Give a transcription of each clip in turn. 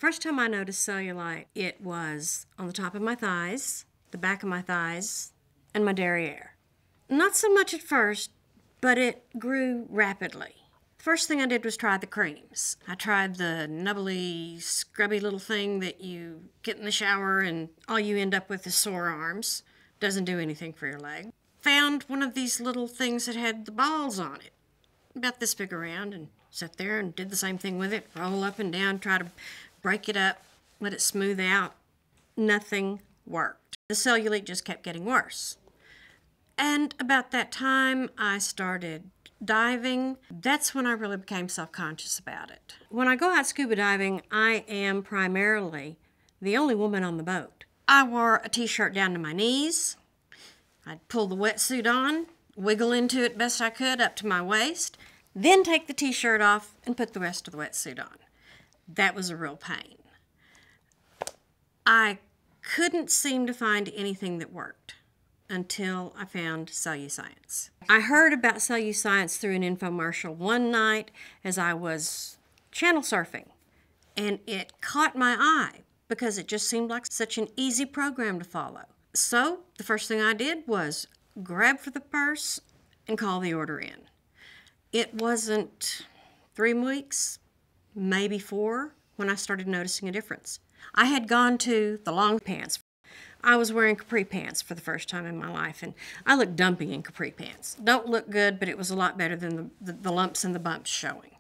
First time I noticed cellulite, it was on the top of my thighs, the back of my thighs, and my derriere. Not so much at first, but it grew rapidly. The first thing I did was try the creams. I tried the nubbly, scrubby little thing that you get in the shower and all you end up with is sore arms. Doesn't do anything for your leg. Found one of these little things that had the balls on it, about this big around, and sat there and did the same thing with it. Roll up and down, try to break it up, let it smooth out. Nothing worked. The cellulite just kept getting worse. And about that time, I started diving. That's when I really became self-conscious about it. When I go out scuba diving, I am primarily the only woman on the boat. I wore a t-shirt down to my knees. I'd pull the wetsuit on, wiggle into it best I could up to my waist, then take the t-shirt off and put the rest of the wetsuit on. That was a real pain. I couldn't seem to find anything that worked until I found CelluScience. I heard about CelluScience through an infomercial one night as I was channel surfing, and it caught my eye because it just seemed like such an easy program to follow. So the first thing I did was grab for the purse and call the order in. It wasn't 3 weeks, maybe 4, when I started noticing a difference. I had gone to the long pants. I was wearing capri pants for the first time in my life, and I looked dumpy in capri pants. Don't look good, but it was a lot better than the lumps and the bumps showing.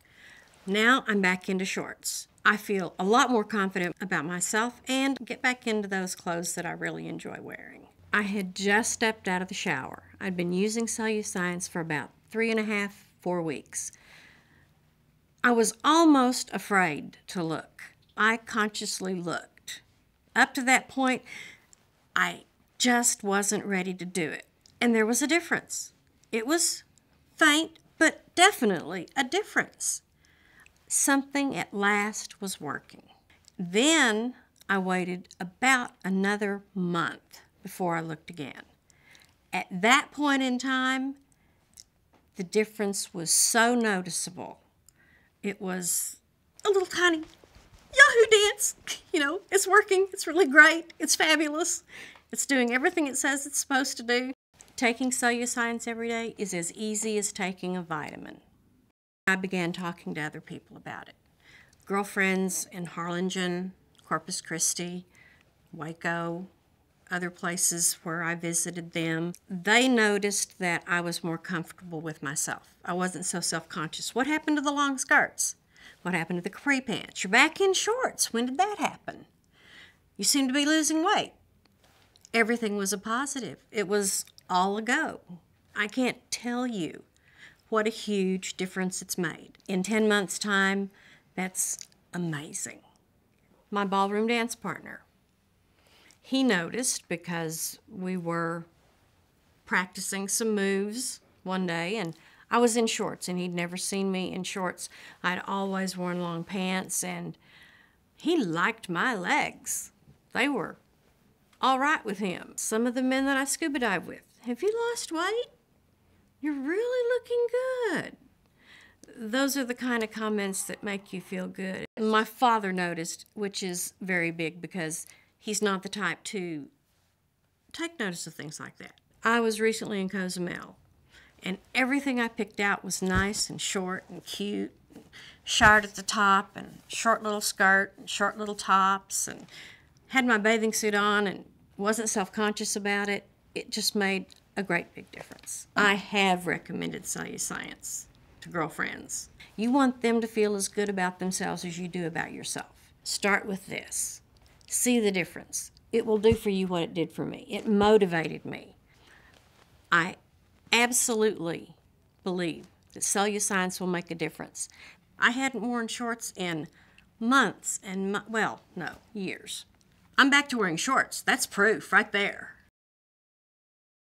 Now I'm back into shorts. I feel a lot more confident about myself and get back into those clothes that I really enjoy wearing. I had just stepped out of the shower. I'd been using CelluScience for about 3.5, 4 weeks. I was almost afraid to look. I consciously looked. Up to that point, I just wasn't ready to do it. And there was a difference. It was faint, but definitely a difference. Something at last was working. Then I waited about another month before I looked again. At that point in time, the difference was so noticeable. It was a little tiny Yahoo dance. You know, it's working. It's really great. It's fabulous. It's doing everything it says it's supposed to do. Taking CelluScience every day is as easy as taking a vitamin. I began talking to other people about it. Girlfriends in Harlingen, Corpus Christi, Waco, other places where I visited them. They noticed that I was more comfortable with myself. I wasn't so self-conscious. What happened to the long skirts? What happened to the capri pants? You're back in shorts. When did that happen? You seem to be losing weight. Everything was a positive. It was all a go. I can't tell you what a huge difference it's made. In 10 months' time, that's amazing. My ballroom dance partner, he noticed because we were practicing some moves one day, and I was in shorts, and he'd never seen me in shorts. I'd always worn long pants, and he liked my legs. They were all right with him. Some of the men that I scuba dive with, have you lost weight? You're really looking good. Those are the kind of comments that make you feel good. My father noticed, which is very big because he's not the type to take notice of things like that. I was recently in Cozumel, and everything I picked out was nice and short and cute, and short at the top, and short little skirt, and short little tops, and had my bathing suit on and wasn't self-conscious about it. It just made a great big difference. I have recommended CelluScience to girlfriends. You want them to feel as good about themselves as you do about yourself. Start with this. See the difference. It will do for you what it did for me. It motivated me. I absolutely believe that CelluScience will make a difference. I hadn't worn shorts in months and, well, no, years. I'm back to wearing shorts. That's proof right there.